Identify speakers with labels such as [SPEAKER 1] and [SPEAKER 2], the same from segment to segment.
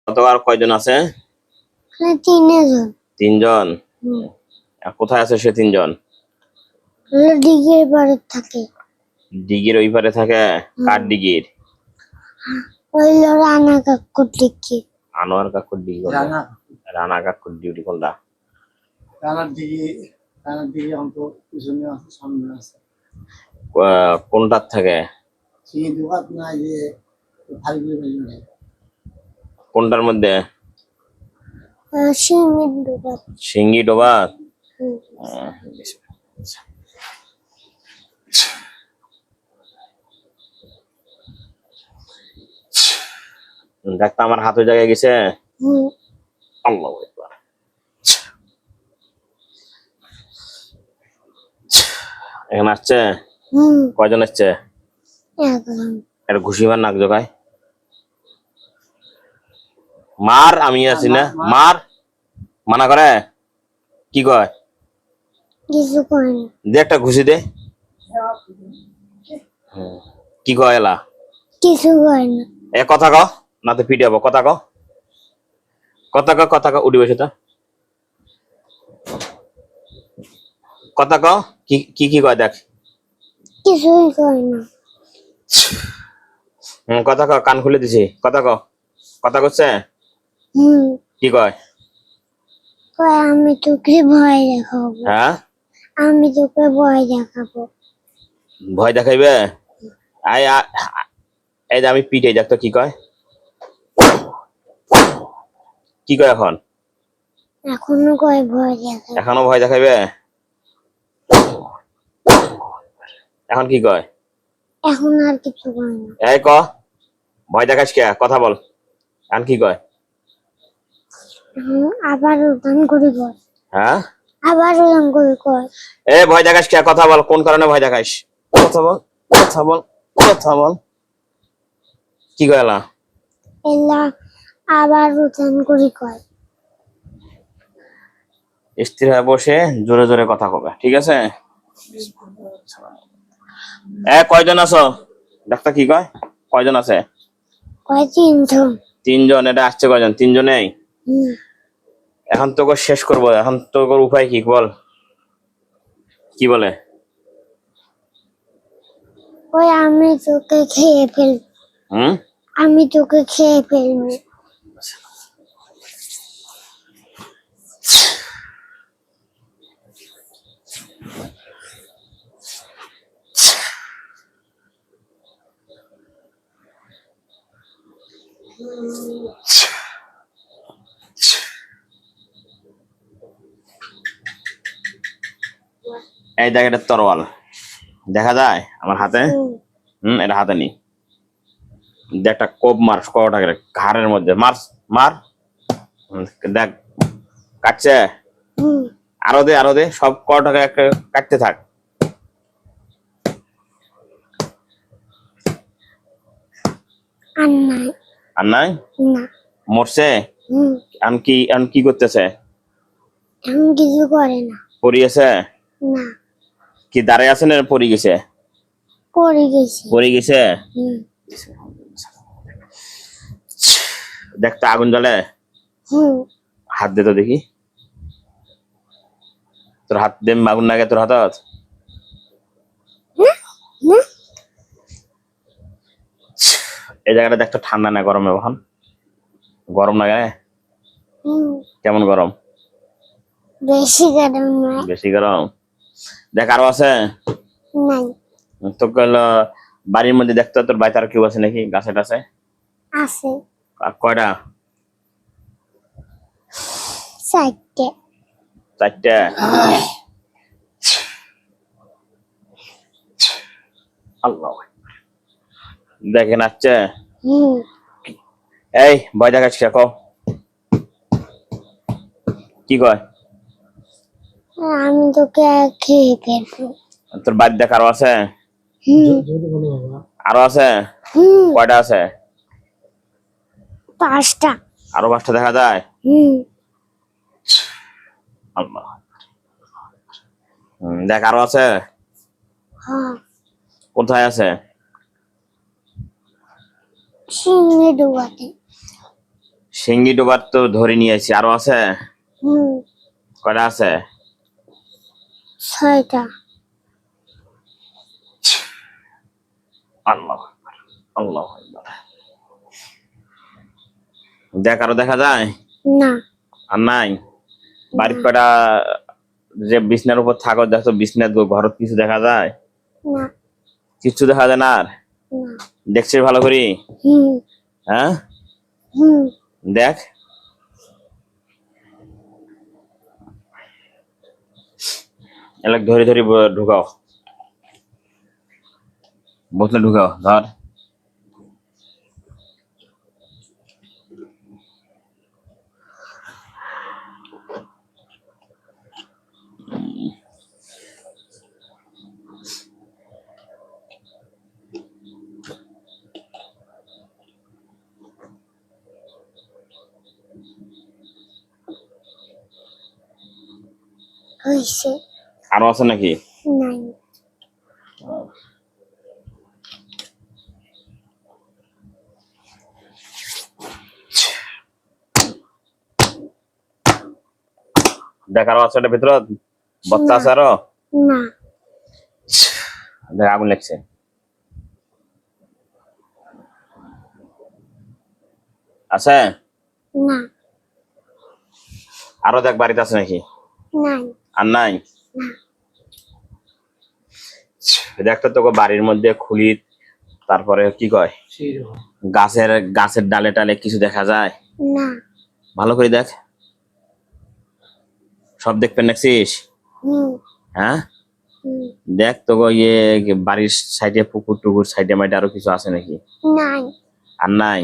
[SPEAKER 1] কত আর কয়জন আছে?
[SPEAKER 2] তিনজন।
[SPEAKER 1] তিনজন? কোথায় আছে সে তিনজন?
[SPEAKER 2] দিঘির পাড়ে থাকে।
[SPEAKER 1] দিঘির ওই পারে থাকে? কার দিঘির?
[SPEAKER 2] ওই রানা কাকুর দিঘি।
[SPEAKER 1] আনোয়ার কাকুর দিঘি কোনটা? রানা কাকুর ডিউটি কোনটা?
[SPEAKER 3] রানার দিকে অন্ত পিছনে আছে, সামনে আছে।
[SPEAKER 1] কোনটার থাকে?
[SPEAKER 3] সেই দোকান না যে ফালগুলি বাজে
[SPEAKER 1] কোনটার মধ্যে?
[SPEAKER 2] সিমের দোকান।
[SPEAKER 1] সিঙ্গি ডোবা? দেখতো আমার হাতের জায়গায় গেছে। আল্লাহু আকবার। এখানে আসছে? কয়জন আসছে? এটা ঘুষি মার নাক জোগায় মার। আমি আছি না, মার। মানা করে? কি কয়?
[SPEAKER 2] কিছু করে না।
[SPEAKER 1] দে একটা ঘুষি দে। কি কয় এলা?
[SPEAKER 2] কিছু করে না।
[SPEAKER 1] এ কথা ক, না তো পিটে যাবো। কথা ক, কথা ক, কথা ক। উঠি বসে তো কথা ক। কি কি কি কয় দেখ।
[SPEAKER 2] কিছুই করে না।
[SPEAKER 1] কথা ক, কান খুলে দিছি। কথা ক, কথা কচ্ছে। কি কয়?
[SPEAKER 2] আমি তোকে ভয় দেখাবো।
[SPEAKER 1] হ্যাঁ,
[SPEAKER 2] আমি তোকে ভয় দেখাবো।
[SPEAKER 1] ভয় দেখাইবে? আয় এই যে আমি পিটে দেখ তো কি কয়। কি কয় এখন?
[SPEAKER 2] এখনো কয় ভয় দেখাবো।
[SPEAKER 1] এখনো ভয় দেখাইবে? এখন কি কয়?
[SPEAKER 2] এখন আর কিছু করে না।
[SPEAKER 1] এই ক, ভয় দেখাস কে? কথা বল। এখন কি কয়?
[SPEAKER 2] আবার উদান করে কয়।
[SPEAKER 1] হ্যাঁ,
[SPEAKER 2] আবার উদান করে কয়।
[SPEAKER 1] এ ভয় দেখাস কে? কথা বল। কোন কারণে ভয় দেখাস? কথা বল, কথা বল, কথা বল। কি কয় এলা?
[SPEAKER 2] এলা আবার উদান করে কয়।
[SPEAKER 1] স্থির হয়ে বসে জোরে জোরে কথা কবে, ঠিক আছে? কয়জন আছো? ডাক্তার কি কয়? কয়জন আছে?
[SPEAKER 2] কয় তিনজন।
[SPEAKER 1] তিনজন? এটা আসছে কয়জন? তিনজনেই? এখন তোকে শেষ করবো। এখন তোকে উপায় কি বল? কি বলে?
[SPEAKER 2] কয় আমি তোকে খেয়ে ফেলবো। আমি তোকে খেয়ে ফেলবো।
[SPEAKER 1] এই দেখ, এটা তরোয়াল দেখা যায় আমার হাতে। এটা হাতে নি। একটা কোপ মার, কটা করে ঘাড়ের মধ্যে মার, মার। দেখ কাটছে। আরো দে, আরো দে। সব কটাকে একটা কাটতে থাক।
[SPEAKER 2] আর নাই।
[SPEAKER 1] আর নাই?
[SPEAKER 2] না।
[SPEAKER 1] মরছে? এখন কি করতেছে?
[SPEAKER 2] এখন কিছু করে না।
[SPEAKER 1] পড়িয়েছে?
[SPEAKER 2] না।
[SPEAKER 1] কি দাঁড়ায় আছে না পড়ে গেছে?
[SPEAKER 2] পড়ে গেছে।
[SPEAKER 1] পড়ে গেছে? দেখ তো আগুন জ্বলে। হাত দে তো দেখি। তোর হাত দে, আগুন লাগে তোর হাতত? এই জায়গাটা দেখ তো ঠান্ডা না গরম? এখন গরম লাগে? কেমন গরম?
[SPEAKER 2] বেশি গরম না।
[SPEAKER 1] বেশি গরম? দেখ আরো আছে?
[SPEAKER 2] নাই।
[SPEAKER 1] তো বাড়ির মধ্যে দেখতো তোর বাড়িতে আর কেউ আছে নাকি? গাছে টাছে
[SPEAKER 2] আছে।
[SPEAKER 1] কয়টা?
[SPEAKER 2] চারটে।
[SPEAKER 1] চারটে? আল্লাহ, দেখেন আসছে। এই ভয় দেখাস কে? কি কয়?
[SPEAKER 2] আমি তোকে খেয়ে ফেলবো।
[SPEAKER 1] তোর বাড়ি দেখ আরো আছে? আরো আছে? কয়টা আছে?
[SPEAKER 2] 5টা।
[SPEAKER 1] আরো 5টা দেখা যায়? আল্লাহ, দেখ আরো আছে? কোথায় আছে?
[SPEAKER 2] সিমের দোকানে।
[SPEAKER 1] শিঙ্গি ডোবার তো ধরে নিয়েছি, আরো আছে?
[SPEAKER 2] হুম
[SPEAKER 1] কয়টা আছে?
[SPEAKER 2] 6টা।
[SPEAKER 1] আল্লাহ আকবার, আল্লাহ আকবার। দেখ, আরো দেখা যায়?
[SPEAKER 2] না
[SPEAKER 1] আর নাই? বাড়ির কয়টা যে বিছনার উপর থাকো, দেখো বিছনার ঘরত কিছু দেখা যায়?
[SPEAKER 2] না
[SPEAKER 1] কিচ্ছু দেখা যায় না? আর
[SPEAKER 2] না।
[SPEAKER 1] দেখছিস ভালো করি?
[SPEAKER 2] হুম
[SPEAKER 1] হ্যাঁ,
[SPEAKER 2] হুম
[SPEAKER 1] দেখ। এলাক ধরে ধরে ঢুকাও, বোতলে ঢুকাও, ধর।
[SPEAKER 2] হয়েছে।
[SPEAKER 1] আরো আছে নাকি?
[SPEAKER 2] নাই।
[SPEAKER 1] দেখ, আরো আছে ওটার ভিতর, বত্তা আছে আরো?
[SPEAKER 2] না
[SPEAKER 1] দেখ, আগুন লাগছে। আছে?
[SPEAKER 2] না
[SPEAKER 1] আরো দেখ, বাড়িতে আছে নাকি?
[SPEAKER 2] নাই।
[SPEAKER 1] আর নাই?
[SPEAKER 2] না
[SPEAKER 1] দেখ তো, তোকে বাড়ির মধ্যে খুলি, তারপরে কি কয়,
[SPEAKER 3] সেই রকম।
[SPEAKER 1] গাছের গাছের ডালে টালে কিছু দেখা যায়?
[SPEAKER 2] না।
[SPEAKER 1] ভালো করে দেখ, সব দেখবেন নাকছিস?
[SPEAKER 2] হুম
[SPEAKER 1] হ্যাঁ,
[SPEAKER 2] হুম
[SPEAKER 1] দেখ তো ইয়ে, বাড়ির সাইডে পুকুর টুকুর সাইডে মাইডে আরো কিছু আছে নাকি?
[SPEAKER 2] নাই।
[SPEAKER 1] আর নাই?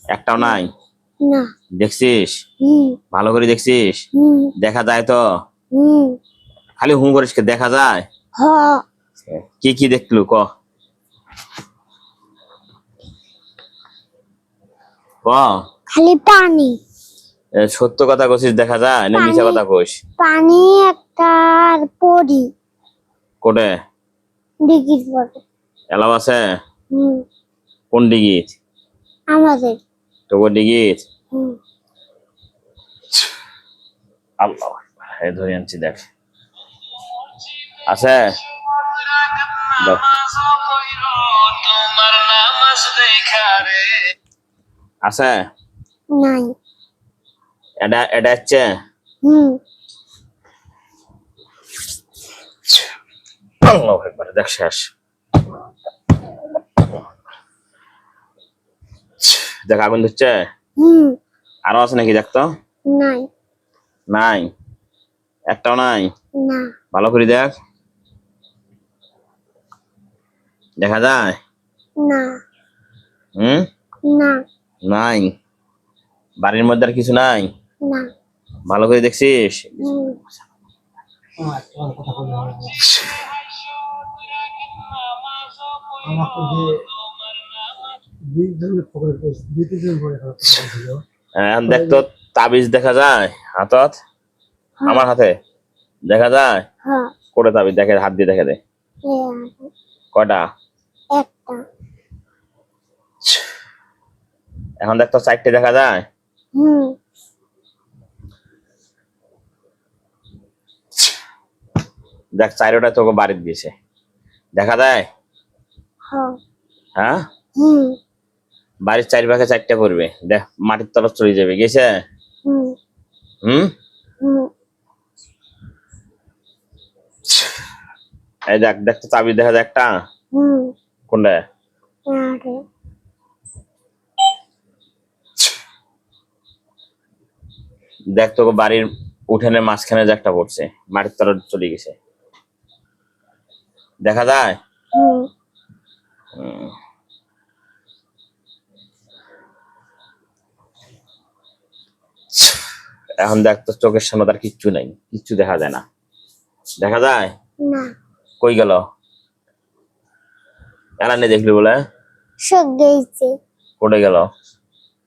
[SPEAKER 1] একটাও নাই?
[SPEAKER 2] না।
[SPEAKER 1] দেখছিস?
[SPEAKER 2] হুম
[SPEAKER 1] ভালো করে দেখছিস?
[SPEAKER 2] হুম
[SPEAKER 1] দেখা যায় তো?
[SPEAKER 2] হুম
[SPEAKER 1] খালি হুঁ করিস কে, দেখা যায়?
[SPEAKER 2] হ।
[SPEAKER 1] কি কি দেখলু ক? ক,
[SPEAKER 2] খালি পানি।
[SPEAKER 1] সত্য কথা কইছিস, দেখা যায় না মিছা
[SPEAKER 2] পানি।
[SPEAKER 1] কথা কইস?
[SPEAKER 2] পানি একটা আর পড়ি
[SPEAKER 1] কোটে?
[SPEAKER 2] ডিগির পরে।
[SPEAKER 1] এলাও আছে?
[SPEAKER 2] হুম
[SPEAKER 1] কোন ডিগিত?
[SPEAKER 2] আমাদের।
[SPEAKER 1] তোকে ডিগিত?
[SPEAKER 2] হুম
[SPEAKER 1] আল্লাহ আকবার, এই ধরে আনছি, দেখ। আছে? দাও। আছে?
[SPEAKER 2] নাই।
[SPEAKER 1] এটা এটা হচ্ছে?
[SPEAKER 2] হুম
[SPEAKER 1] আল্লাহ আকবার, দেখ শেষ। দেখ, আগুন ধরছে?
[SPEAKER 2] হুম
[SPEAKER 1] আরো আছে নাকি দেখ তো?
[SPEAKER 2] নাই।
[SPEAKER 1] নাই? একটাও নাই?
[SPEAKER 2] না
[SPEAKER 1] ভালো করে দেখ, দেখা যায়?
[SPEAKER 2] না
[SPEAKER 1] হুম,
[SPEAKER 2] না
[SPEAKER 1] নাই? বাড়ির মধ্যে আর কিছু নাই?
[SPEAKER 2] না।
[SPEAKER 1] ভালো করে দেখছিস?
[SPEAKER 2] হুম
[SPEAKER 3] তোমার কথা বলে আমার আমাকে যে দুই ধরনের পকেট করেছে, দুই তিনজন করে ছিল।
[SPEAKER 1] এখন দেখ তো, তাবিজ দেখা যায় হাতত? আমার হাতে দেখা যায়?
[SPEAKER 2] হ্যাঁ।
[SPEAKER 1] করে তাবিজ দেখে, হাত দিয়ে দেখে দে। কয়টা?
[SPEAKER 2] একটা।
[SPEAKER 1] এখন দেখ তো, 4টে দেখা যায়?
[SPEAKER 2] হুম
[SPEAKER 1] দেখ, 4টা তোকে বাড়িতে দিয়েছে, দেখা যায়?
[SPEAKER 2] হ্যাঁ।
[SPEAKER 1] হ্যাঁ,
[SPEAKER 2] হুম
[SPEAKER 1] বাড়ির 4 ভাগে 4টে পড়বে, দেখ মাটির তরফ চলে যাবে, গেছে?
[SPEAKER 2] হুম
[SPEAKER 1] হুম,
[SPEAKER 2] হুম
[SPEAKER 1] এই দেখ, দেখ তো তাবিজ দেখা যায় একটা?
[SPEAKER 2] হুম
[SPEAKER 1] কোনটা?
[SPEAKER 2] আরে
[SPEAKER 1] দেখ তোকে বাড়ির উঠানের মাঝখানে যে একটা পড়ছে, মাটির তরফ চলে গেছে, দেখা যায়?
[SPEAKER 2] হুম
[SPEAKER 1] হুম। এখন দেখ তো, চোখের সামনে তার কিচ্ছু নাই, কিচ্ছু দেখা যায় না, দেখা যায়?
[SPEAKER 2] না।
[SPEAKER 1] কই গেল? এলানে দেখলি বলে?
[SPEAKER 2] সব গেছে।
[SPEAKER 1] কোটে গেল?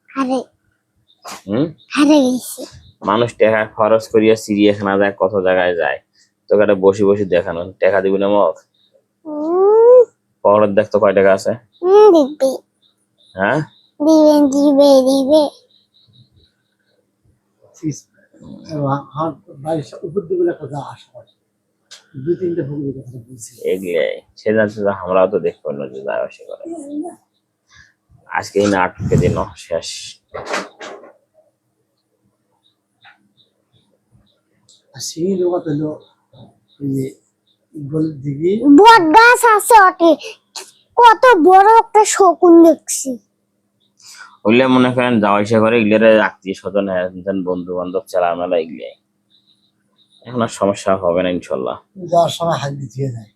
[SPEAKER 2] হারে
[SPEAKER 1] হুম,
[SPEAKER 2] হারে গেছে।
[SPEAKER 1] মানুষ টাকা খরচ করিয়া চিড়িয়াখানা যায়, কত জায়গায় যায়, তোকে একটা বসে বসে দেখানো, টাকা দিবি না মগ? পকেটের দেখ তো কয় টাকা আছে?
[SPEAKER 2] দিবে
[SPEAKER 1] হ্যাঁ,
[SPEAKER 2] দিবে দিবে দিবে।
[SPEAKER 3] হাত বাড়ির উপর দিকে একটা যা আশেপাশে 2-3টা পুকুরের কথা বলছি।
[SPEAKER 1] এগুলাই সে জানছে যে আমরাও তো দেখবো না যে যায় আসে করে আজকে এই নাটকে দিন শেষ।
[SPEAKER 3] আর সেই লোক হলো এই যে ইগল দিঘি
[SPEAKER 2] বট গাছ আছে ওটি, কত বড় একটা শকুন দেখছি।
[SPEAKER 1] ওইলে মনে করেন যাওয়া আসা করে এগুলোর আত্মীয় স্বজন বন্ধু বান্ধব চেলামেলা এগুলাই এখন আর সমস্যা হবে না ইনশাল্লাহ।
[SPEAKER 3] যাওয়ার সময় হাত দিয়ে ধুয়ে যায়।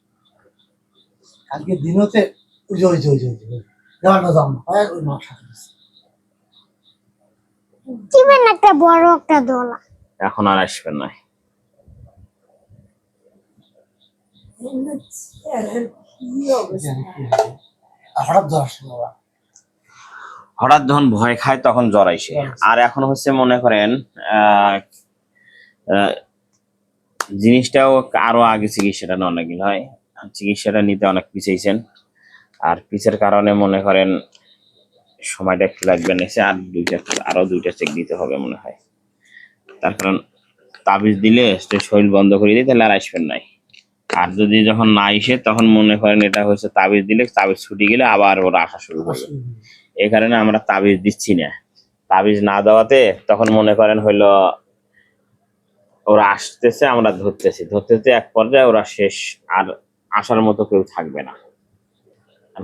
[SPEAKER 3] কালকে দিনতে ওই যাওয়াটা যাও না ওই মাছ
[SPEAKER 2] চিবেন একটা বড় একটা দোলা।
[SPEAKER 1] এখন আর আসবেন না।
[SPEAKER 3] হঠাৎ যাওয়ার সময়
[SPEAKER 1] হঠাৎ যখন ভয় খায় তখন জ্বর আইসে। আর এখন হচ্ছে মনে করেন জিনিসটাও আরো আগে চিকিৎসাটা নেওয়া লাগিল হয়, চিকিৎসাটা নিতে অনেক পিছিয়েছেন। আর পিছের কারণে মনে করেন সময়টা একটু লাগবে নেছে, আর আরো দুইটা চেক দিতে হবে মনে হয়। তার কারণ তাবিজ দিলে শরীর বন্ধ করে দিই তাহলে আর আসবেন নাই। আর যদি যখন না আসে তখন মনে করেন এটা হচ্ছে তাবিজ দিলে তাবিজ ছুটি গেলে আবার ওরা আসা শুরু করবে। এই কারণে আমরা তাবিজ দিচ্ছি না। তাবিজ না দেওয়াতে তখন মনে করেন হইলো ওরা আসতেছে আমরা ধরতেছি এক পর্যায়ে ওরা শেষ, আর আসার মতো কেউ থাকবে না।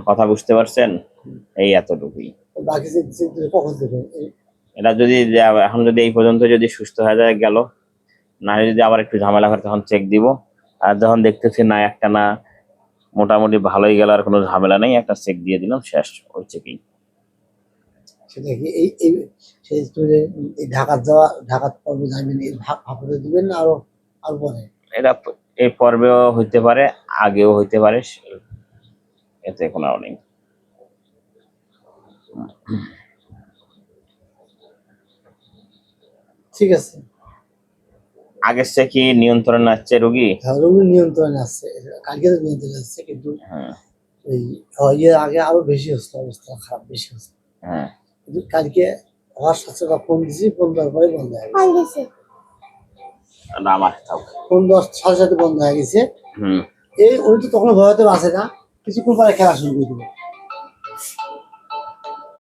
[SPEAKER 1] কথা বুঝতে পারছেন? এই এতটুকুই।
[SPEAKER 3] বাকি কখন দেবে
[SPEAKER 1] এটা যদি এখন যদি এই পর্যন্ত যদি সুস্থ হয়ে যায় গেল, না যদি আবার একটু ঝামেলা করে তখন চেক দিব। আর যখন দেখতেছি না একটা না মোটামুটি ভালোই গেল, আর কোনো ঝামেলা নেই, একটা চেক দিয়ে দিলাম, শেষ ওই চেকিং।
[SPEAKER 3] সেটা কি এই এই ঢাকার পর্বে যাবেন এই ভাপরে দিবেন না আরো পরে?
[SPEAKER 1] এটা এই পর্বেও হইতে পারে, আগেও হইতে পারে, এতে কোনো নেই।
[SPEAKER 3] ঠিক আছে,
[SPEAKER 1] আগের চেয়ে কি নিয়ন্ত্রণ আসছে রোগী?
[SPEAKER 3] রোগী নিয়ন্ত্রণে আসছে, কালকে তো নিয়ন্ত্রণে আসছে, কিন্তু
[SPEAKER 1] হ্যাঁ
[SPEAKER 3] এই ইয়ের আগে আরো বেশি হচ্ছে, অবস্থা খারাপ বেশি হচ্ছে।
[SPEAKER 1] হ্যাঁ
[SPEAKER 3] কিন্তু কালকে হওয়ার সাথে ফোন দিছি, ফোন দেওয়ার পরে বন্ধ হয়ে গেছে।
[SPEAKER 1] আমার থাক
[SPEAKER 3] ফোন দেওয়ার সাথে সাথে বন্ধ হয়ে গেছে।
[SPEAKER 1] হুম
[SPEAKER 3] এই ওই তো তখন ভয়তে বাঁচে না, কিছুক্ষণ পরে খেলা শুরু করে দিল।